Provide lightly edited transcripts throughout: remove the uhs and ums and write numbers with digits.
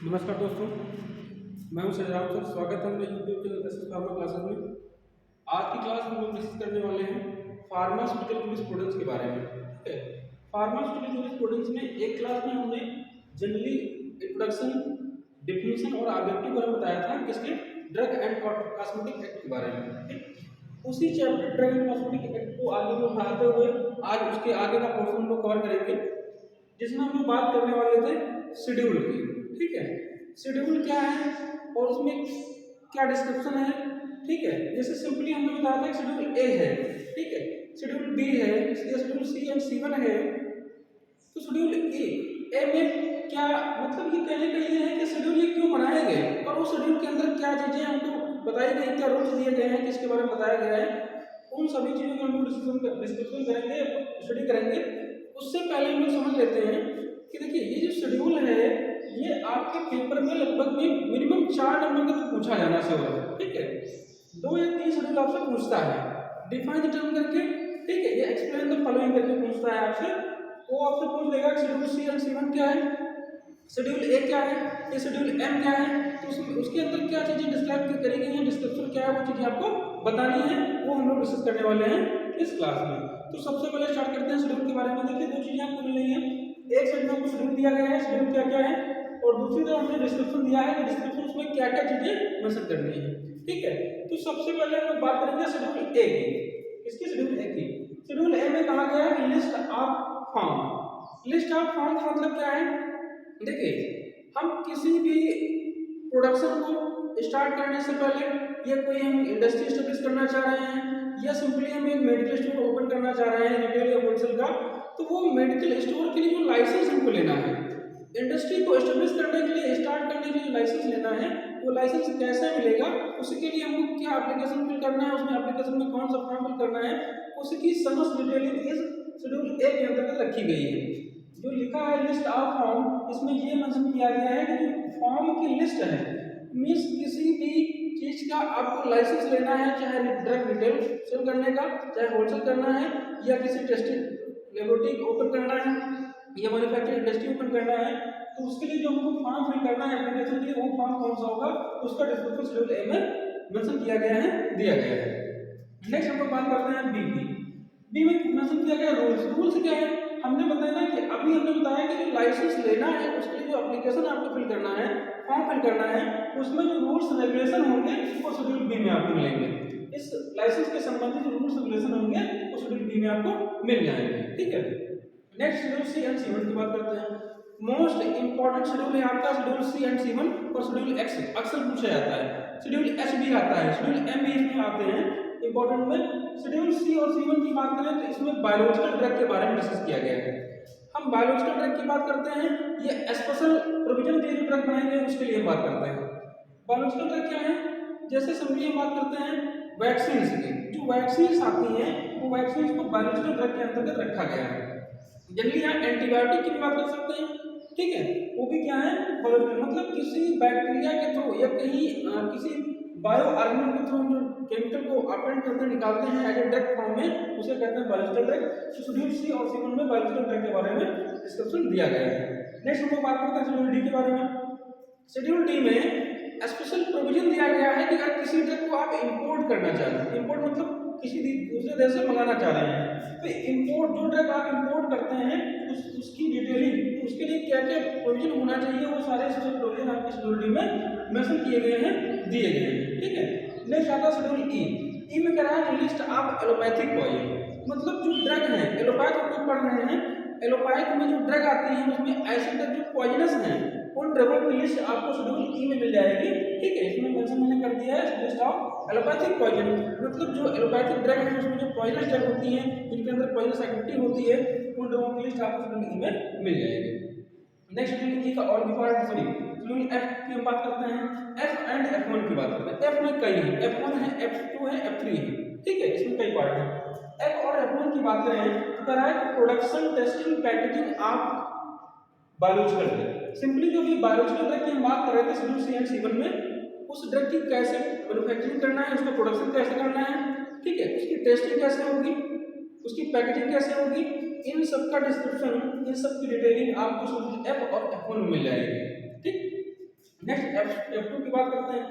नमस्कार दोस्तों, मैं हूं सजराम सर। स्वागत है मेरे YouTube channel SS pharma classes में। आज की क्लास में हम डिस्कस करने वाले हैं फार्मास्यूटिकल जूरिस्प्रूडेंस के बारे में। ठीक है, फार्मास्यूटिकल जूरिस्प्रूडेंस में एक क्लास में हमने जनरली इंट्रोडक्शन, डेफिनेशन और ऑब्जेक्टिव बारे में बताया था किसके ड्रग एंड कॉस्मेटिक एक्ट के बारे में। ठीक, उसी chapter drug and cosmetic act को आगे को बढ़ाते हुए आज उसके आगे का पोर्शन हम लोग कवर करेंगे, जिसमें हम लोग बात करने वाले थे शेड्यूल की। ठीक है, शेड्यूल क्या है और उसमें क्या डिस्क्रिप्शन है। ठीक है, जैसे सिंपली हमने बताया था शेड्यूल ए है, ठीक है, शेड्यूल बी है, शेड्यूल सी एंड सी1 है। तो शेड्यूल ए में क्या मतलब, ये कहने का ये है कि शेड्यूल ये क्यों बनाए गए और उस शेड्यूल के अंदर क्या चीजें हमको बताई गई, क्या रूल्स दिए गए हैं, किसके बारे में बताया गया है, उन सभी चीजों को हम लोग डिस्कशन करेंगे, स्टडी करेंगे। उससे पहले हम लोग समझ लेते हैं कि देखिए ये जो शेड्यूल है ये आपके पेपर में लगभग में मिनिमम 4 नंबर का तो पूछा जाना से हो रहा है। ठीक है, 2 या 3 शेड्यूल आपसे पूछता है डिफाइन द टर्म करके। ठीक है, ये एक्सप्लेन द फॉलोइंग करके पूछता है आपसे। वो आपसे पूछ लेगा शेड्यूल सी एंड सी1 क्या है, शेड्यूल ए क्या है, ये शेड्यूल एम क्या है, तो उसके अंदर क्या चीजें डिस्क्राइब करी गई हैं, डिस्क्रिप्शन क्या है, वो चीजें आपको बतानी है, वो हम लोग डिस्कस करने वाले हैं इस क्लास में। तो सबसे पहले स्टार्ट करते हैं शेड्यूल के बारे में। देखिए 2 चीजें आपको मिल रही हैं, एक साइड में आपको शेड्यूल दिया गया है, शेड्यूल क्या क्या है, और दूसरी तरफ हमने डिस्क्रिप्शन दिया है कि डिस्क्रिप्शन उसमें क्या क्या चीजें मेंशन करनी है। ठीक है, तो सबसे पहले हम लोग बात करेंगे शेड्यूल ए की। इसकी शेड्यूल ए की, शेड्यूल ए में कहा गया है list of form. List of form का मतलब क्या है, देखिए हम किसी भी प्रोडक्शन को स्टार्ट करने से पहले, या कोई हम इंडस्ट्री स्टेब्लिश करना चाह रहे हैं, या सिंपली हम एक मेडिकल स्टोर ओपन करना चाह रहे हैं रिटेल या होलसेल का, तो वो मेडिकल स्टोर के लिए जो लाइसेंस हमको लेना है, इंडस्ट्री को एस्टेब्लिश करने के लिए, स्टार्ट करने के लिए लाइसेंस लेना है, वो लाइसेंस कैसे मिलेगा, उसके लिए हमको क्या एप्लीकेशन फिल करना है, उसमें एप्लीकेशन में कौन सा फॉर्म फिल करना है, उसकी समस्त डिटेलिंग इस शेड्यूल ए के अंतर्गत रखी गई है। जो लिखा है लिस्ट ऑफ फॉर्म, इसमें ये मेंशन किया गया है कि जो फॉर्म की लिस्ट है, मींस किसी भी चीज का आपको लाइसेंस लेना है, चाहे ड्रग रिटेल सेल करने का, चाहे होलसेल करना है, या किसी टेस्टिंग लेबोरेटरी ओपन करना है, या मैन्युफैक्चरिंग इंडस्ट्री ओपन करना है, तो उसके लिए जो हमको फॉर्म फिल करना है एप्लीकेशन के लिए, वो फॉर्म कौन सा होगा, उसका डिस्क्रिप्शन शेड्यूल ए में मेंशन किया गया है, दिया गया है। नेक्स्ट हम लोग बात करते हैं बी की। बी में मेंशन किया गया रूल्स। रूल्स क्या है, हमने बताया ना कि अभी हमने बताया कि जो लाइसेंस लेना है उसके लिए जो एप्लीकेशन आपको फिल करना है, फॉर्म फिल करना है, उसमें जो रूल्स रेगुलेशन होंगे वो शेड्यूल बी में आपको मिलेंगे। इस लाइसेंस के संबंधित जो रूल्स रेगुलेशन होंगे वो शेड्यूल बी में आपको मिल जाएंगे। ठीक है, नेक्स्ट शेड्यूल सी एंड सी1 की बात करते हैं। मोस्ट इंपॉर्टेंट शेड्यूल है आपका शेड्यूल सी एंड सी1 और शेड्यूल एक्स अक्सर पूछा जाता है, शेड्यूल एच भी आता है, शेड्यूल एम भी इसमें आते हैं इंपॉर्टेंट में। शेड्यूल सी और सी1 की बात करें तो इसमें बायोलॉजिकल ड्रग के बारे में डिस्कस किया गया है। हम बायोलॉजिकल ड्रग की बात करते हैं, ये स्पेशल प्रोविजन के लिए ड्रग बनाए गए उसके लिए हम बात करते हैं। बायोलॉजिकल ड्रग क्या है, जैसे सिंपली हम बात करते हैं वैक्सीन की, जो वैक्सीन आती हैं वो वैक्सीन को बायोलॉजिकल ड्रग के अंतर्गत रखा गया है। जनरली यहाँ एंटीबायोटिक की भी बात कर सकते हैं। ठीक है, वो भी क्या है, मतलब किसी बैक्टीरिया के थ्रू या कहीं किसी बायो ऑर्गेनिज्म के थ्रू जो केमिकल को अपेंड करके निकालते हैं एज ए ड्रग फॉर्म में, उसे कहते हैं बायोलॉजिकल ड्रग। तो शेड्यूल सी और सी1 में बायोलॉजिकल ड्रग के बारे में डिस्क्रिप्शन दिया गया है। नेक्स्ट हम लोग बात करते हैं शेड्यूल डी के बारे में। शेड्यूल डी में स्पेशल प्रोविजन दिया गया है कि अगर किसी ड्रग को आप इंपोर्ट करना चाह रहे हैं, इंपोर्ट मतलब किसी दूसरे देश से मंगाना चाह रहे हैं, तो इंपोर्ट जो ड्रग आप इंपोर्ट करते हैं उसकी डिटेलिंग, उसके लिए क्या क्या प्रोविजन होना चाहिए, वो सारे स्पेशल प्रोविजन आपके शेड्यूल डी में मेंशन किए गए हैं, दिए गए हैं। ठीक है, नेक्स्ट आता है शेड्यूल ई। ई में क्या है, लिस्ट ऑफ एलोपैथिक पॉइजन, मतलब जो ड्रग है एलोपैथ हम लोग पढ़ रहे हैं, एलोपैथ में जो ड्रग आती है उसमें ऐसे ड्रग जो पॉइजनस हैं, उन ड्रगों की लिस्ट आपको शेड्यूल ई में मिल जाएगी। ठीक है, इसमें मेंशन मैंने कर दिया है लिस्ट ऑफ एलोपैथिक पॉइजन, मतलब जो एलोपैथिक ड्रग है उसमें जो पॉइजनस ड्रग होती हैं, जिनके अंदर पॉइजनस एक्टिविटी होती है, उन ड्रगों की लिस्ट आपको शेड्यूल ई में मिल जाएगी। नेक्स्ट शेड्यूल ई का और भी पार्ट, सॉरी शेड्यूल एफ की हम बात करते हैं। एफ एंड F1 की बात करते हैं। एफ में कई हैं, F1 है, F2 है, F3 है। ठीक है, इसमें कई पार्ट हैं। एफ और F1 की बात करें तो कह रहा है production, testing, packaging of biological drug. Simply जो भी बायोलॉजिकल ड्रग की हम बात कर रहे थे शेड्यूल सी एंड सी1 में, उस ड्रग की कैसे मैन्युफैक्चरिंग करना है, उसका प्रोडक्शन कैसे करना है, ठीक है, उसकी टेस्टिंग कैसे होगी, उसकी पैकेजिंग कैसे होगी, इन सब का डिस्क्रिप्शन, इन सब की डिटेलिंग आपको शेड्यूल एफ और F1 में मिल जाएगी। ठीक, नेक्स्ट F2 की बात करते हैं।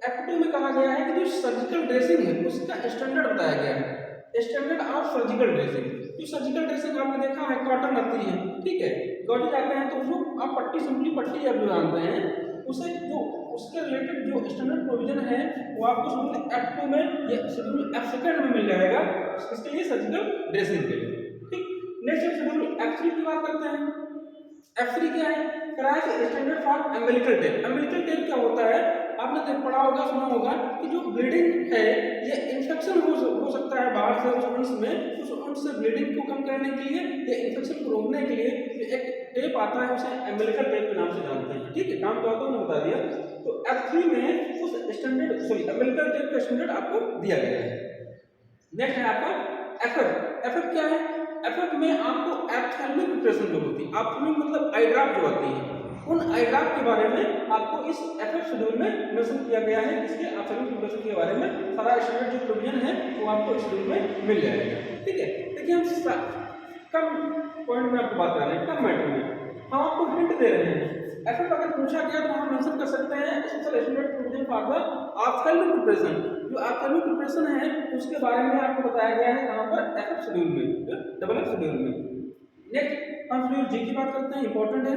F2 में कहा गया है कि जो सर्जिकल ड्रेसिंग है उसका स्टैंडर्ड बताया गया है, स्टैंडर्ड ऑफ सर्जिकल ड्रेसिंग। जो सर्जिकल ड्रेसिंग आपने देखा है कॉटन आती है, ठीक है, गौजी जाते हैं तो जो आप पट्टी सिंपली पट्टी आप जो जानते हैं उसे जो उसके रिलेटेड जो स्टैंडर्ड प्रोविजन है वो आपको शेड्यूल F2 में या शेड्यूल F2 में मिल जाएगा इसके लिए सर्जिकल ड्रेसिंग के लिए, ठीक। नेक्स्ट शेड्यूल F3 की बात करते हैं। F3 क्या है? क्राइस standard for umbilical tape. Umbilical tape क्या होता है? आपने देख पढ़ा होगा, सुना होगा कि जो ब्लीडिंग है ये इन्फेक्शन हो सकता है बाहर से उस अंश में, उस अंश से ब्लीडिंग को कम करने के लिए या इन्फेक्शन को रोकने के लिए एक टेप आता है उसे अम्बिलिकल टेप के नाम से जानते हैं, ठीक है। काम क्या होता है मैंने बता दिया। तो F3 में उस स्टैंडर्ड अम्बिलिकल टेप का स्टैंडर्ड आपको दिया गया है। नेक्स्ट है आपका FF। FF क्या है? FF में आपको एप्थेल्मिक प्रिपरेशन जो होती है, एप्थेल्मिक मतलब आई ड्रॉप जो आती है, उन आई ड्रॉप के बारे में आपको इस FF शेड्यूल में मेंशन किया गया है। इसके एप्थेल्मिक प्रिपरेशन के बारे में सारा स्टैंडर्ड जो प्रोविजन है वो आपको इस शेड्यूल में मिल जाएगा, ठीक है। देखिए हम कम पॉइंट में आपको बात कर रहे हैं, कम मैटर में हम आपको हिंट दे रहे हैं। FF अगर पूछा गया तो हम मेंशन कर सकते हैं special standard provision for the ophthalmic preparation. जो एप्थेल्मिक प्रिपरेशन है उसके बारे में आपको बताया गया है कहां पर? FF शेड्यूल में, डबल F शेड्यूल में। नेक्स्ट हम शेड्यूल जी की बात करते हैं, इंपॉर्टेंट है।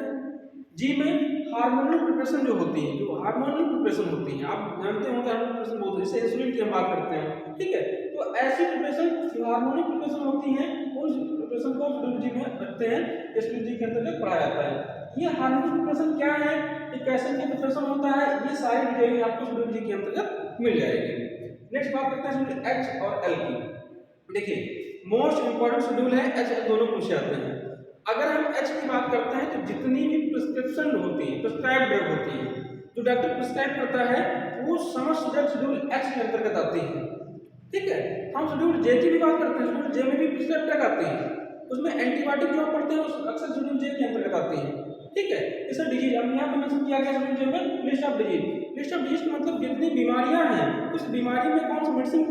जी में हार्मोनल प्रिपरेशन जो होती है, जो हार्मोनल प्रिपरेशन होती है, आप जानते होंगे हार्मोनल प्रिपरेशन बहुत, जैसे इंसुलिन की हम बात करते हैं, ठीक है। तो ऐसी प्रिपरेशन जो हार्मोनल प्रिपरेशन होती है उन प्रिपरेशन को शेड्यूल जी में रखते हैं, शेड्यूल जी के अंतर्गत पढ़ाया जाता है। ये हार्मोनल प्रिपरेशन क्या है, ये कैसे का प्रिपरेशन होता है, ये सारी डिटेलिंग आपको शेड्यूल जी के अंतर्गत मिल जाएगी। नेक्स्ट बात करते हैं शेड्यूल एच और एल की। देखिए मोस्ट इंपॉर्टेंट शेड्यूल है एच एल, दोनों पूछे जाते हैं। अगर हम एच की बात करते हैं तो जितनी भी प्रिस्क्रिप्शन होती है, प्रिस्क्राइब ड्रग होती है, जो डॉक्टर प्रिस्क्राइब करता है वो समस्त ड्रग शेड्यूल एच के अंतर्गत आती है, ठीक है। हम शेड्यूल जे की भी बात करते हैं, शेड्यूल जे में भी प्रिस्क्राइब ड्रग आती है, उसमें एंटीबायोटिक जो पढ़ते हैं उस अक्सर शेड्यूल जे के अंतर्गत आती है, ठीक है। जैसे डिजीज हम यहाँ पे मेंशन किया गया शेड्यूल जे में list of disease. List of disease का मतलब जितनी बीमारियां हैं उस बीमारी में कौन सी मेडिसिन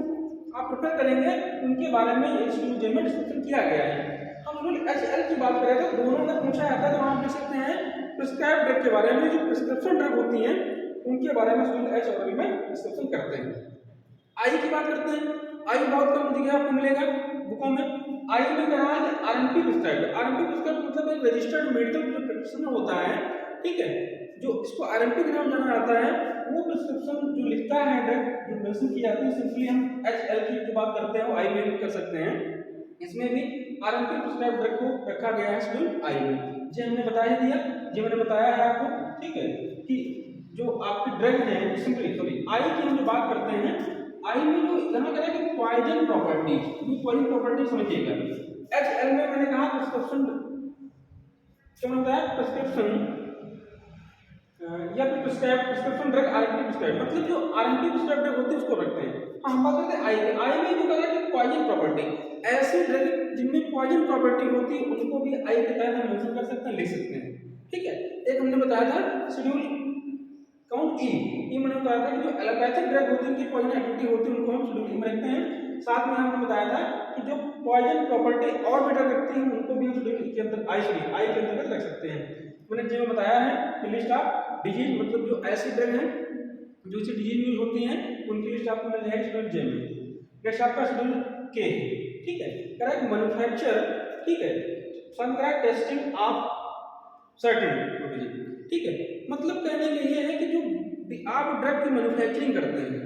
आप प्रेफर करेंगे उनके बारे में शेड्यूल जे में डिस्क्रिप्शन किया गया है। हम शेड्यूल एच एल की बात करें तो दोनों में पूछा जाता है, तो आप देख सकते हैं प्रिस्क्राइब ड्रग के बारे में, जो प्रिस्क्रिप्शन ड्रग होती हैं उनके बारे में शेड्यूल एच और एल में डिस्कशन करते हैं। आई की बात करते हैं। आई बहुत कम जगह आपको मिलेगा बुकों में। आई में क्या है? RMP prescribe. आरएमपी प्रिस्क्राइब मतलब एक रजिस्टर्ड मेडिकल जो प्रैक्टिशनर होता है, ठीक है, जो इसको आरएमपी के नाम जाना जाता है, वो प्रिस्क्रिप्शन जो लिखता है ड्रग जो मेंशन की जाती है, सिंपली हम एच एल की जो बात करते हैं वो आई में भी कर सकते हैं। इसमें भी आरएमपी प्रिस्क्राइब ड्रग को रखा गया है शेड्यूल आई में। जी हमने बता ही दिया, जी मैंने बताया है आपको, ठीक है, कि जो आपके ड्रग हैं सिंपली सॉरी आई की हम जो बात करते हैं, आई में जो यहाँ कह रहा है कि पॉइजन प्रॉपर्टीज, ये पॉइजन प्रॉपर्टी समझिएगा। एच एल में मैंने कहा प्रिस्क्रिप्शन क्या होता है? प्रिस्क्रिप्शन या फिर प्रिस्क्रिप्शन ड्रग आरएमपी प्रिस्क्राइब, मतलब जो आरएमपी प्रिस्क्राइब ड्रग होती है उसको रखते हैं। हम बात करते हैं आई। आई में जो कह रहा है कि पॉइजन प्रॉपर्टी, ऐसी ड्रग जिनमें पॉइजन प्रॉपर्टी होती है उनको भी आई के तहत हम मेंशन कर सकते हैं, लिख सकते हैं, ठीक है। एक हमने बताया था शेड्यूल काउंट ई मैंने बताया था कि जो एलोपैथिक ड्रग होती है उनकी पॉइजन एक्टिविटी होती है उनको हम शेड्यूल ई में रखते हैं। साथ में हमने बताया था कि जो पॉइजन प्रॉपर्टी और बेटर रखती है उनको भी हम शेड्यूल के अंदर आई के अंतर्गत रख सकते हैं। मैंने जो बताया है कि लिस्ट ऑफ डिजीज मतलब जो ऐसी ड्रग हैं जो सी डिजीज यूज होती हैं उनकी लिस्ट आपको मिल जाएगी शेड्यूल जे में। नेक्स्ट आपका शेड्यूल के, ठीक है, करेक्ट मैन्युफैक्चर, ठीक है, सनक्राइट टेस्टिंग ऑफ सर्टेन प्रोविजन, ठीक है। मतलब कहने के लिए है कि जो आप ड्रग की मैन्युफैक्चरिंग करते हैं,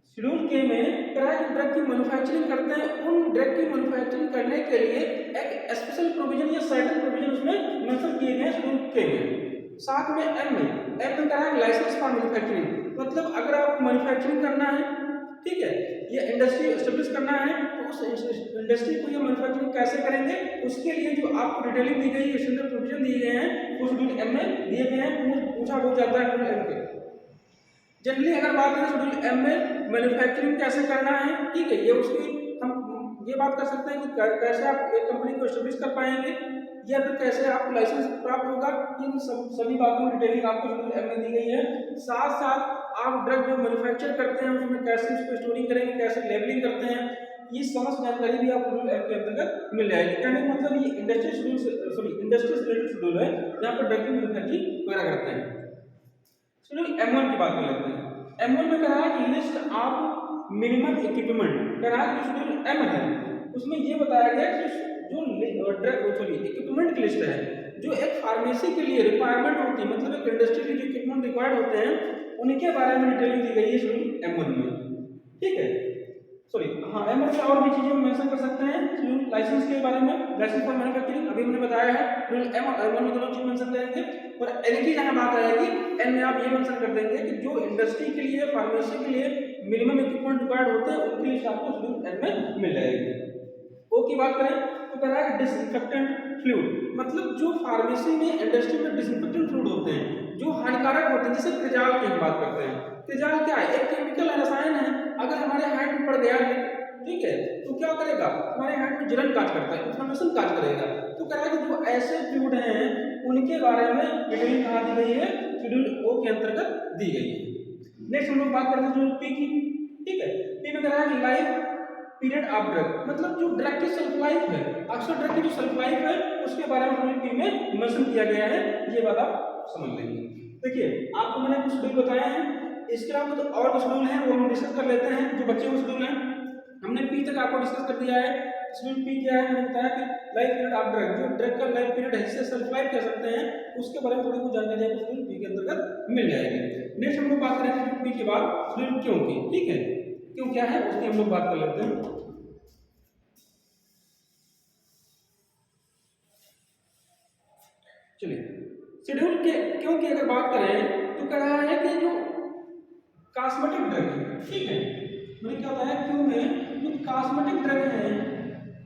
शेड्यूल के में करेक्ट ड्रग की मैन्युफैक्चरिंग करते हैं, उन ड्रग की मैन्युफैक्चरिंग करने के लिए एक स्पेशल प्रोविजन या सर्टेन प्रोविजन उसमें मेंशन किए गए हैं शेड्यूल के में। साथ में एम में क्या है? लाइसेंस फॉर मैन्युफैक्चरिंग, मतलब अगर आपको मैन्युफैक्चरिंग करना है, ठीक है, ये इंडस्ट्री एस्टेब्लिश करना है तो उस इंडस्ट्री को ये मैन्युफैक्चरिंग कैसे करेंगे उसके लिए जो आपको डिटेलिंग दी गई है, स्टैंडर्ड प्रोविजन दिए गए हैं वो शेड्यूल एम में दिए गए हैं। पूछा हो जाता है शेड्यूल एम के। जनरली अगर बात करें शेड्यूल एम में मैन्युफैक्चरिंग कैसे करना है, ठीक है, ये उसकी हम ये बात कर सकते हैं कि कैसे आप एक कंपनी को एस्टेब्लिश कर पाएंगे या फिर कैसे आपको लाइसेंस प्राप्त होगा, इन सभी बातों की डिटेलिंग आपको शेड्यूल एम में दी गई है। साथ साथ आप ड्रग जो मैन्युफैक्चर करते हैं उसमें कैसे उसको स्टोरिंग करेंगे, कैसे लेबलिंग करते हैं, ये समस्त जानकारी भी आपको शेड्यूल एम के अंतर्गत मिल जाएगी। कहने का मतलब ये इंडस्ट्री शेड्यूल इंडस्ट्री से रिलेटेड शेड्यूल है जहाँ पर ड्रग की मैन्युफैक्चरिंग वगैरह करते हैं। शेड्यूल M1 की बात कर लेते हैं। M1 में कह रहा है कि लिस्ट ऑफ मिनिमम इक्विपमेंट, कह रहा है कि जो शेड्यूल M है उसमें ये बताया गया कि जो इक्विपमेंट की लिस्ट है जो एक फार्मेसी के लिए रिक्वायरमेंट होती है, मतलब एक इंडस्ट्री के जो इक्विपमेंट रिक्वायर्ड होते हैं उनके बारे में डिटेलिंग दी गई है शेड्यूल M1 में। ठीक है, सॉरी हाँ, M1 में और भी चीजें मेंशन कर सकते हैं। शेड्यूल लाइसेंस के बारे में, लाइसेंस फॉर मैन्युफैक्चरिंग अभी हमने बताया है, शेड्यूल M1 में दोनों चीज मेंशन करेंगे। और N की जहां बात आएगी, N में आप ये मेंशन कर देंगे कि जो इंडस्ट्री के लिए, फार्मेसी के लिए मिनिमम इक्विपमेंट रिक्वायर्ड होते हैं उनकी लिस्ट आपको शेड्यूल N में मिल जाएगी। O की बात करें तो कह रहा है डिसइंफेक्टेंट फ्लूइड, मतलब जो फार्मेसी में, इंडस्ट्री में डिसइंफेक्टेंट फ्लूइड होते हैं जो हानिकारक होते हैं, जैसे क्रिजाल की हम बात करते हैं। क्रिजाल क्या है? एक केमिकल रसायन है, अगर हमारे हैंड में पड़ गया, ठीक है, तो क्या करेगा? हमारे हैंड में जलन काज करता है, इन्फ्लेमेशन काज करेगा। तो कह रहा है कि जो ऐसे फ्लूइड हैं उनके बारे में डिटेलिंग कहाँ दी गई है? शेड्यूल O के अंतर्गत दी गई है। नेक्स्ट हम लोग बात करते हैं शेड्यूल P की। ठीक है, P में कह रहा है कि लाइफ पीरियड ऑफ ड्रग, मतलब जो ड्रग की शेल्फ लाइफ है, अक्सर ड्रग की जो शेल्फ लाइफ है उसके बारे में शेड्यूल P में मेंशन किया गया है। ये बात आप समझ लेंगे। देखिए आपको मैंने कुछ शेड्यूल बताए हैं, इसके अलावा तो और कुछ शेड्यूल हैं वो हम डिस्कस कर लेते हैं। जो बच्चे को शेड्यूल हैं हमने P तक आपको डिस्कस कर दिया है। शेड्यूल P क्या है? मैंने बताया कि लाइफ पीरियड ऑफ ड्रग, जो ड्रग का लाइफ पीरियड है जिसे शेल्फ लाइफ कह सकते हैं, उसके बारे में थोड़ी कुछ जानकारी आपको शेड्यूल P के अंतर्गत मिल जाएगी। नेक्स्ट हम लोग बात करेंगे शेड्यूल P के बाद शेड्यूल क्यों की। ठीक है, क्यों क्या है उसकी हम लोग बात कर लेते हैं। चलिए, शेड्यूल के क्यों की अगर बात करें तो कह रहा है कि जो कॉस्मेटिक ड्रग है, ठीक है, मैंने क्या बताया क्यों में, जो कॉस्मेटिक ड्रग है,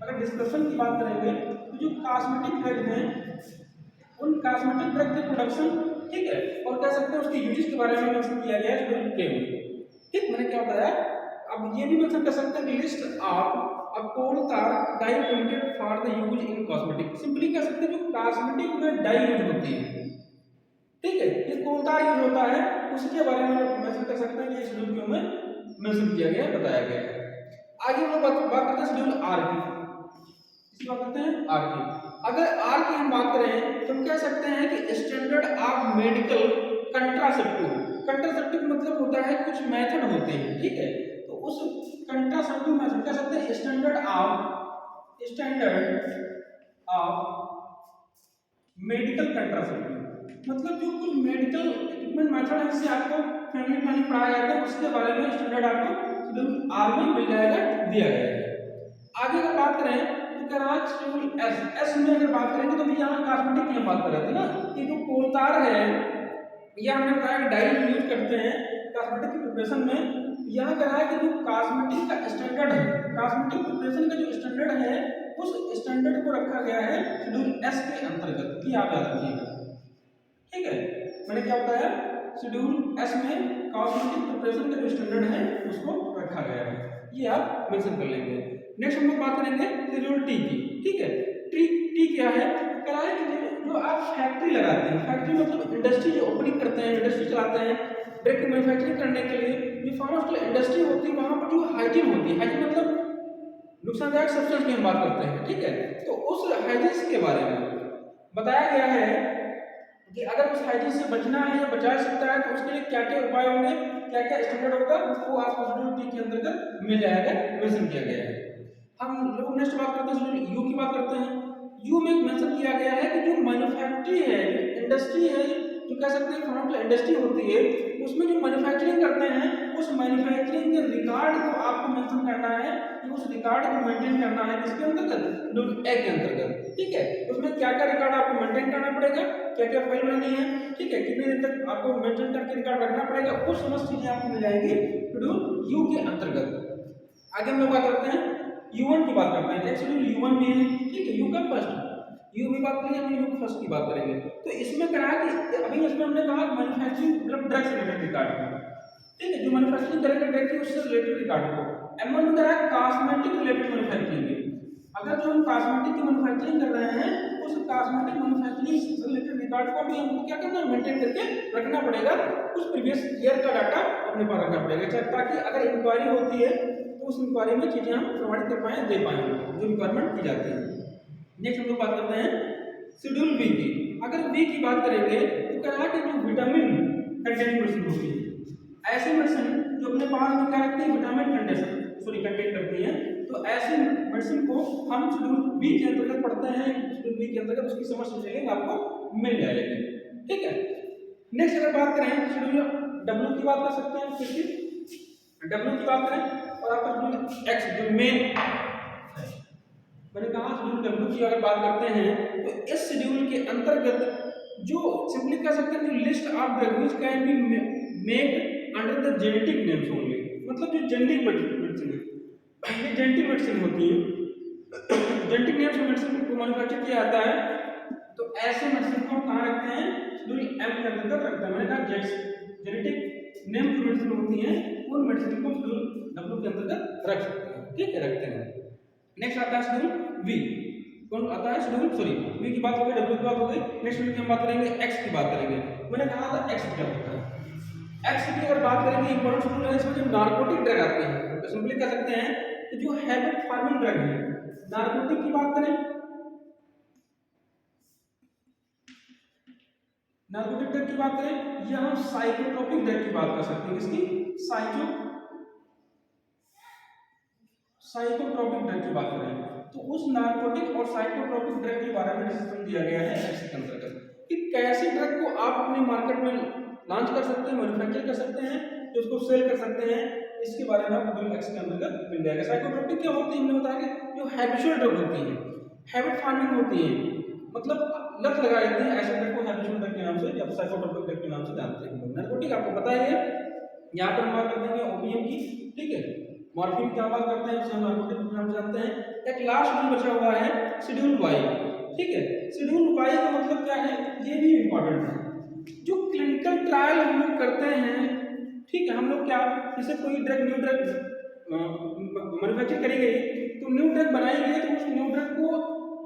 अगर डिस्क्रिप्शन की बात करेंगे तो जो कॉस्मेटिक ड्रग है उन कॉस्मेटिक ड्रग के प्रोडक्शन, ठीक है, और कह सकते हैं उसके यूजेस के बारे में मेंशन किया गया है शेड्यूल के में। ठीक, मैंने क्या बताया, अब ये भी मेंशन कर सकते हैं list of a coal tar dye permitted for the use in cosmetic, simply कह सकते हैं जो कॉस्मेटिक में डाई यूज होती है, ठीक है, ये कोल तार यूज होता है, उसके बारे में मेंशन कर सकते हैं कि इस शेड्यूल क्यों में मेंशन किया गया, बताया गया है। आगे हम लोग बात करते हैं शेड्यूल आर की। इसकी बात करते हैं आर की। अगर आर की हम बात करें तो हम कह सकते हैं कि standard of medical contraceptive, contraceptive मतलब होता है कुछ मेथड होते हैं, ठीक है, तो उस कंट्रासेप्टिव मेथड कह सकते हैं स्टैंडर्ड ऑफ मेडिकल कंट्रासेप्टिव, मतलब जो कुछ मेडिकल इक्विपमेंट मेथड है जिससे आपको फैमिली प्लानिंग पढ़ाया जाता है उसके बारे में स्टैंडर्ड आपको शेड्यूल आर में मिल जाएगा, दिया गया है। आगे अगर बात करें तो कह रहा है शेड्यूल एस में अगर बात करेंगे तो भी यहाँ कॉस्मेटिक की बात कर रहे थे ना, कि जो कोल तार है या हमने बताया कि डाई यूज करते हैं कॉस्मेटिक की प्रिपरेशन में। यहाँ कह रहा है कि जो कॉस्मेटिक का स्टैंडर्ड है, कॉस्मेटिक प्रिपरेशन का जो स्टैंडर्ड है उस स्टैंडर्ड को रखा गया है शेड्यूल एस के अंतर्गत, ये आप याद रखिएगा। ठीक है, मैंने क्या बताया, शेड्यूल एस में कॉस्मेटिक प्रिपरेशन का जो स्टैंडर्ड है उसको रखा गया है, ये आप मेंशन कर लेंगे। नेक्स्ट हम लोग बात करेंगे शेड्यूल टी की। ठीक है, टी क्या है, कह रहा है कि जो आप फैक्ट्री लगाते हैं, फैक्ट्री मतलब इंडस्ट्री जो ओपनिंग करते हैं, इंडस्ट्री चलाते हैं ड्रग की मैन्युफैक्चरिंग करने के लिए, जो फार्मास्यूटिकल इंडस्ट्री होती है वहां पर जो हाइजीन होती है, हाइजीन मतलब नुकसानदायक सब्सटेंस की हम बात करते हैं, ठीक है, तो उस हाइजीन के बारे में बताया गया है कि अगर उस हाइजीन से बचना है या बचा सकता है तो उसके लिए क्या क्या उपाय होंगे, क्या क्या स्टैंडर्ड होगा, उसको आपको शेड्यूल टी के अंतर्गत मिल जाएगा, मेंशन किया गया है। हम लोग नेक्स्ट बात करते हैं शेड्यूल यू की बात करते हैं। यू में मेंशन किया गया है कि जो मैन्युफैक्चरिंग है, इंडस्ट्री है, जो कह सकते हैं फार्मास्यूटिकल इंडस्ट्री होती है, उसमें जो मैन्युफैक्चरिंग करते हैं उस मैन्युफैक्चरिंग के रिकॉर्ड को आपको मेंशन करना है, कि उस रिकॉर्ड को मेंटेन करना है किसके अंतर्गत, शेड्यूल ए के अंतर्गत। ठीक है, उसमें क्या क्या रिकॉर्ड आपको मेंटेन करना पड़ेगा, क्या क्या फाइल बनानी है, ठीक है, कितने दिन तक आपको मेंटेन करके रिकॉर्ड रखना पड़ेगा, वो समस्त चीजें आपको मिल जाएंगी शेड्यूल यू के अंतर्गत। आगे हम लोग बात करते हैं U1 की बात करते हैं। एक्चुअली U1 में है, ठीक है, U का फर्स्ट, U की बात करेंगे, हम U फर्स्ट की बात करेंगे। तो इसमें कहा कि अभी इसमें हमने कहा मैन्युफैक्चरिंग मतलब ड्रग से रिलेटेड रिकॉर्ड को, ठीक है, जो मैन्युफैक्चरिंग करेंगे ड्रग की उससे रिलेटेड रिकॉर्ड को। M1 में कहा है कॉस्मेटिक रिलेटेड मैन्युफैक्चरिंग की, अगर जो हम कॉस्मेटिक की मैन्युफैक्चरिंग कर रहे हैं उस कॉस्मेटिक मैन्युफैक्चरिंग से रिलेटेड रिकॉर्ड को भी हमको क्या करना है, मेंटेन करके रखना पड़ेगा, उस प्रीवियस ईयर का डाटा अपने पास रखना पड़ेगा, ताकि अगर इंक्वायरी होती है उस इंक्वायरी में चीजें हम प्रोवाइड कर पाए, दे पाए जो रिक्वायरमेंट की जाती है। नेक्स्ट हम लोग बात करते हैं शेड्यूल बी की। अगर बी की बात करेंगे तो कह रहा है कि जो विटामिन कंटेनिंग मेडिसिन होती है। ऐसी मेडिसिन जो अपने पास में क्या रखती है, विटामिन कंटेंट करती है, तो ऐसी मेडिसिन को हम शेड्यूल बी के अंतर्गत पढ़ते हैं। शेड्यूल बी के अंतर्गत उसकी समझ डिटेलिंग आपको मिल जाएगी, ठीक है। नेक्स्ट अगर बात करें शेड्यूल डब्ल्यू की बात कर सकते हैं, किसकी डब्ल्यू की बात करें, और आपका शेड्यूल एक्स जो मेन मैंने कहा शेड्यूल डब्ल्यू की अगर बात करते हैं तो इस शेड्यूल के अंतर्गत जो सिंपली कह सकते हैं जो list of drugs can be made under the genetic names only, मतलब जो जेनेटिक मेडिसिन है, ये जेनेटिक मेडिसिन होती है, जेनेटिक नेम्स मेडिसिन को मैन्युफैक्चर किया जाता है, तो ऐसे मेडिसिन को हम कहाँ रखते हैं, शेड्यूल एम के अंतर्गत रखते हैं। मैंने कहा जेनेटिक नेम जो मेडिसिन होती हैं उन मेडिसिन को शेड्यूल डब्ल्यू के अंतर्गत रख सकते हैं, ठीक है, रखते हैं। नेक्स्ट आता है शेड्यूल वी, कौन आता है शेड्यूल, सॉरी वी की बात हो गई, डब्ल्यू की बात हो गई। नेक्स्ट शेड्यूल की हम बात करेंगे एक्स की बात करेंगे। मैंने कहा था एक्स क्या होता है, एक्स की अगर बात करेंगे इंपॉर्टेंट शेड्यूल है, इसमें जो नार्कोटिक ड्रग आते हैं, तो सिंपली कह सकते हैं कि जो हैबिट फार्मिंग ड्रग है, नार्कोटिक की बात करें, नार्कोटिक ड्रग की बात करें या हम साइकोट्रोपिक ड्रग की बात कर सकते हैं, किसकी, साइकोट्रोपिक ड्रग की बात करें, तो उस नार्कोटिक और साइकोट्रोपिक ड्रग के बारे में डिस्कशन दिया गया है एक्स के अंतर्गत कि कैसे ड्रग को आप अपनी मार्केट में लॉन्च कर सकते हैं, मैन्युफैक्चर कर सकते हैं, जो उसको सेल कर सकते हैं, इसके बारे में आपको एक्स के अंतर्गत मिल जाएगा। साइकोट्रोपिक क्या होती है, हमने बताया कि जो हैबिचुअल ड्रग होती है, हैबिट फार्मिंग होती है, मतलब लत लगा देती है, ऐसे ड्रग को हैबिचुअल ड्रग के नाम से या साइकोट्रोपिक ड्रग के नाम से जानते हैं। नार्कोटिक आपको पता ही है, यहाँ पर हम बात कर देंगे ओपियम की, ठीक है, मॉर्फिन की बात करते हैं, उसे हम नार्कोटिक के नाम से जानते हैं। एक लास्ट शेड्यूल बचा हुआ है शेड्यूल वाई, ठीक है। शेड्यूल वाई का मतलब क्या है, ये भी इंपॉर्टेंट है। जो क्लिनिकल ट्रायल हम लोग करते हैं, ठीक है, हम लोग क्या, जैसे कोई ड्रग न्यू ड्रग मैन्युफैक्चर करेंगे, तो न्यू ड्रग बनाएंगे, तो उस न्यू ड्रग को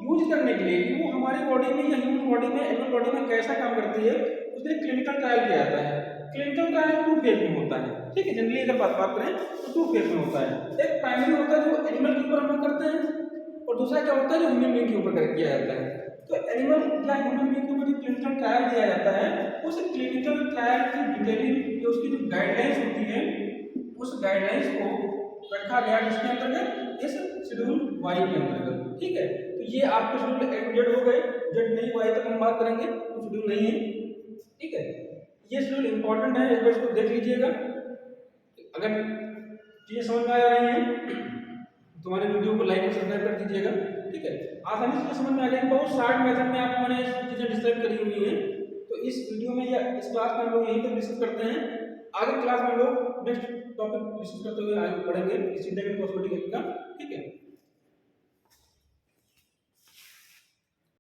यूज करने के लिए कि वो हमारे बॉडी में या ह्यूमन बॉडी में, एनिमल बॉडी में कैसा काम करती है, उसके लिए क्लिनिकल ट्रायल किया जाता है। क्लिनिकल ट्रायल 2 फेज में होता है, ठीक है, जनरली अगर बात करें तो 2 फेज में होता है। एक प्राइमरी होता है जो एनिमल के ऊपर हम लोग करते हैं, और दूसरा क्या होता है जो ह्यूमन बीइंग के ऊपर किया जाता है। तो एनिमल या ह्यूमन बीइंग के ऊपर जो क्लिनिकल ट्रायल दिया जाता है, उस क्लिनिकल ट्रायल की डिटेलिंग, उसकी जो गाइडलाइंस होती है, उस गाइडलाइंस को रखा गया किसके अंतर्गत, इस शेड्यूल वाई के अंतर्गत, ठीक है। तो ये आपके शेड्यूल ए टू जेड हो गए, जेड नहीं वाई तक हम बात करेंगे, तो शेड्यूल नहीं है, ठीक है। ये शेड्यूल इंपॉर्टेंट है, एक बार इसको देख लीजिएगा। अगर चीजें समझ में आ रही हैं तो हमारे वीडियो को लाइक और सब्सक्राइब कर दीजिएगा, ठीक है। आसानी से समझ में आ जाएगी, बहुत शार्ट मेथड में आपको मैंने चीजें डिस्क्राइब करी हुई हैं। तो इस वीडियो में या इस क्लास में हम लोग यहीं तक डिस्कस करते हैं। आगे क्लास में हम लोग नेक्स्ट टॉपिक डिस्कस करते हुए आगे बढ़ेंगे, इसी कॉस्मेटिक का, ठीक है।